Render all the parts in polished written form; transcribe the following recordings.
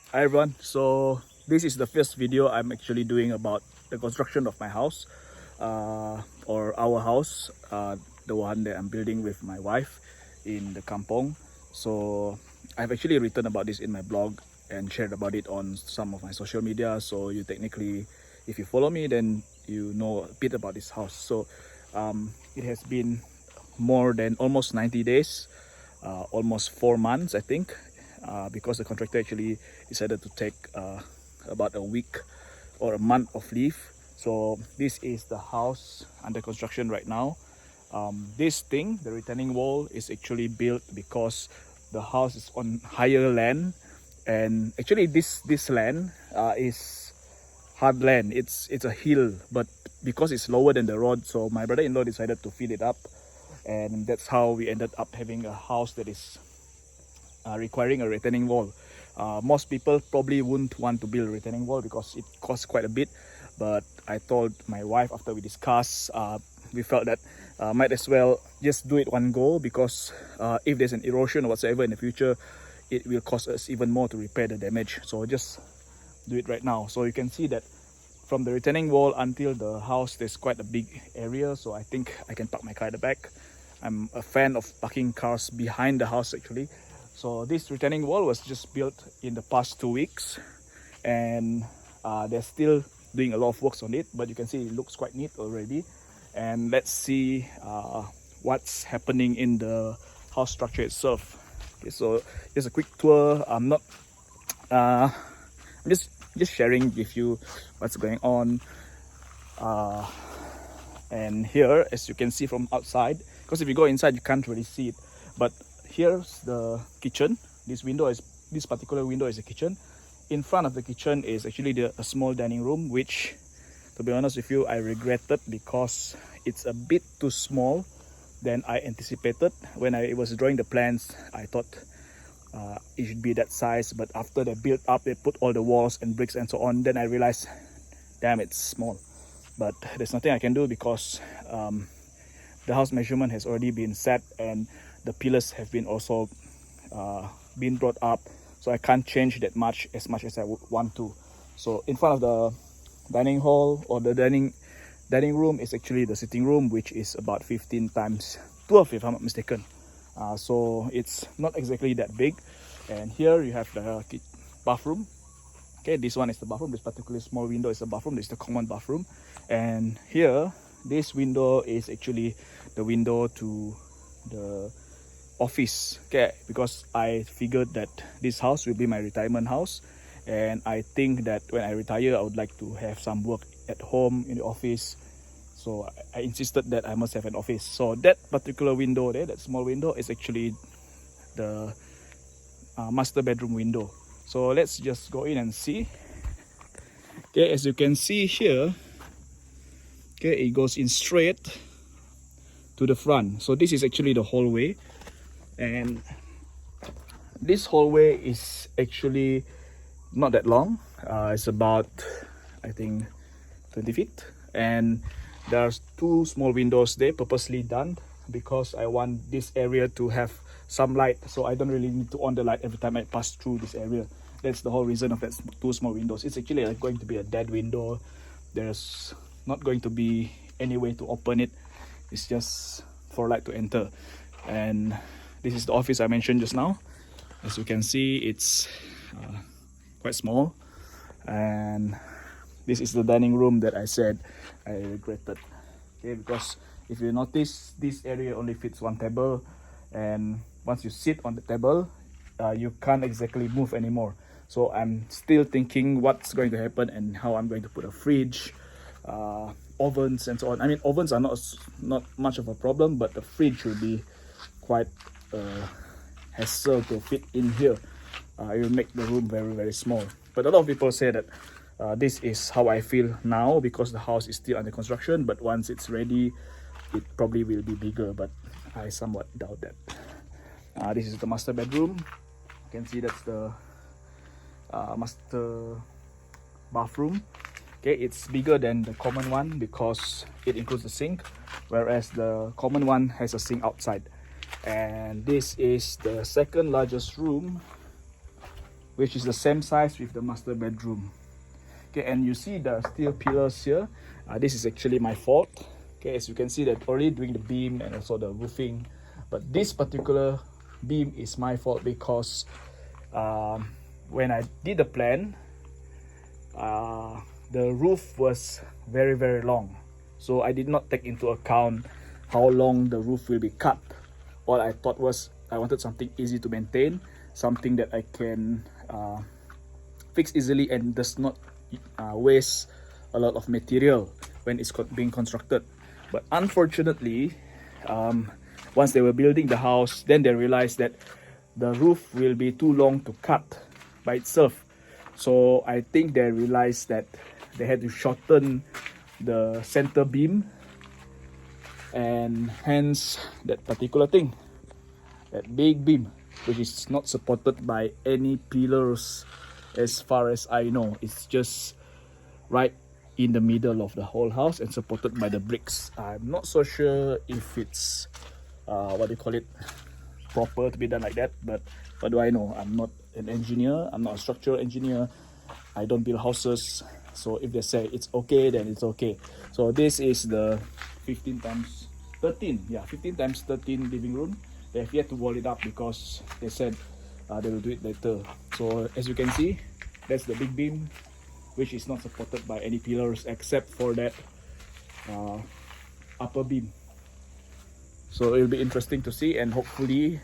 Hi everyone, so this is the first video I'm actually doing about the construction of my house or our house, the one that I'm building with my wife in the kampung. So I've actually written about this in my blog and shared about it on some of my social media, so you technically, if you follow me, then you know a bit about this house. So it has been more than almost 90 days, almost 4 months I think, because the contractor actually decided to take about a week or a month of leave. So this is the house under construction right now. This thing, the retaining wall, is actually built because the house is on higher land, and actually this land is hard land. It's a hill, but because it's lower than the road, so my brother-in-law decided to fill it up, and that's how we ended up having a house that is requiring a retaining wall. Most people probably wouldn't want to build a retaining wall because it costs quite a bit, but I told my wife after we discussed, we felt that might as well just do it one go, because if there's an erosion or whatsoever in the future, it will cost us even more to repair the damage. So just do it right now. So you can see that from the retaining wall until the house, there's quite a big area, so I think I can park my car at the back. I'm a fan of parking cars behind the house actually. So this retaining wall was just built in the past 2 weeks, and they're still doing a lot of works on it, but you can see it looks quite neat already. And let's see what's happening in the house structure itself. Okay, so just a quick tour. I'm just sharing with you what's going on. And here, as you can see from outside, because if you go inside you can't really see it, but here's the kitchen. This particular window is a kitchen. In front of the kitchen is actually a small dining room, which, to be honest with you, I regretted because it's a bit too small than I anticipated. When I was drawing the plans, I thought it should be that size, but after they built up, they put all the walls and bricks and so on, then I realized, damn, it's small. But there's nothing I can do because the house measurement has already been set, and the pillars have been also been brought up, so I can't change that much as I would want to. So in front of the dining hall, or the dining room, is actually the sitting room, which is about 15 times 12 if I'm not mistaken. So it's not exactly that big. And here you have the bathroom. Okay, this one is the bathroom. This particularly small window is the bathroom. This is the common bathroom. And here, this window is actually the window to the office. Okay, because I figured that this house will be my retirement house, and I think that when I retire, I would like to have some work at home in the office. So I insisted that I must have an office. So that particular window there, that small window, is actually the master bedroom window. So let's just go in and see. Okay, as you can see here, okay, it goes in straight to the front. So this is actually the hallway, and this hallway is actually not that long. It's about, I think, 20 feet, and there's 2 small windows there, purposely done because I want this area to have some light, so I don't really need to on the light every time I pass through this area. That's the whole reason of that 2 small windows. It's actually like going to be a dead window. There's not going to be any way to open it. It's just for light to enter. And this is the office I mentioned just now. As you can see, it's quite small. And this is the dining room that I said I regretted. Okay, because if you notice, this area only fits 1 table, and once you sit on the table, you can't exactly move anymore. So I'm still thinking what's going to happen and how I'm going to put a fridge, ovens and so on. I mean, ovens are not much of a problem, but the fridge will be quite hassle to fit in here. It will make the room very, very small. But a lot of people say that this is how I feel now because the house is still under construction, but once it's ready, it probably will be bigger, but I somewhat doubt that. This is the master bedroom. You can see that's the master bathroom. Okay, it's bigger than the common one because it includes the sink, whereas the common one has a sink outside. And this is the second largest room which is the same size with the master bedroom. Okay, and you see the steel pillars here. This is actually my fault. Okay, as you can see that already doing the beam and also the roofing, but this particular beam is my fault because when I did the plan, the roof was very long, so I did not take into account how long the roof will be cut. All I thought was I wanted something easy to maintain, something that I can fix easily and does not waste a lot of material when it's being constructed. But unfortunately, once they were building the house, then they realized that the roof will be too long to cut by itself. So I think they realized that they had to shorten the center beam, and hence that particular thing, that big beam, which is not supported by any pillars as far as I know. It's just right in the middle of the whole house and supported by the bricks. I'm not so sure if it's what do you call it, proper to be done like that, but what do I know? I'm not an engineer, I'm not a structural engineer, I don't build houses. So if they say it's okay, then it's okay. So this is the 15 times 13, yeah, 15 times 13 living room. They have yet to wall it up because they said they will do it later. So as you can see, that's the big beam, which is not supported by any pillars except for that upper beam. So it'll be interesting to see, and hopefully,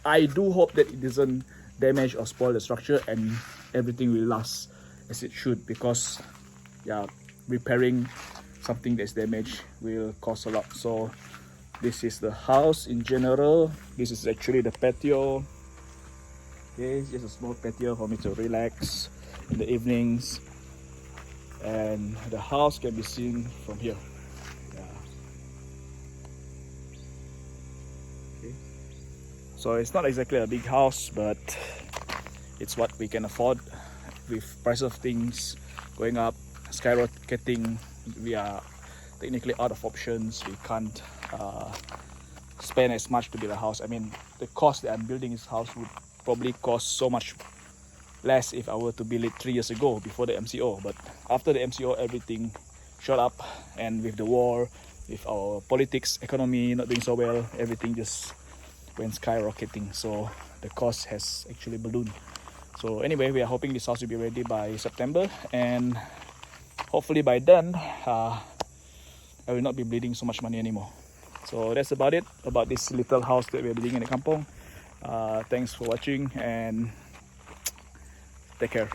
I do hope that it doesn't damage or spoil the structure and everything will last as it should, because yeah, repairing something that's damaged will cost a lot. So this is the house in general. This is actually the patio. Okay, it's just a small patio for me to relax in the evenings, and the house can be seen from here. Yeah. Okay. So it's not exactly a big house, but it's what we can afford. With price of things going up, skyrocketing, we are technically out of options. We can't spend as much to build a house. I mean, the cost that I'm building this house would probably cost so much less if I were to build it 3 years ago before the MCO. But after the MCO, everything shot up, and with the war, with our politics, economy not doing so well, everything just went skyrocketing. So the cost has actually ballooned. So anyway, we are hoping this house will be ready by September, and hopefully by then I will not be bleeding so much money anymore. So that's about it about this little house that we're building in the kampung. Thanks for watching and take care.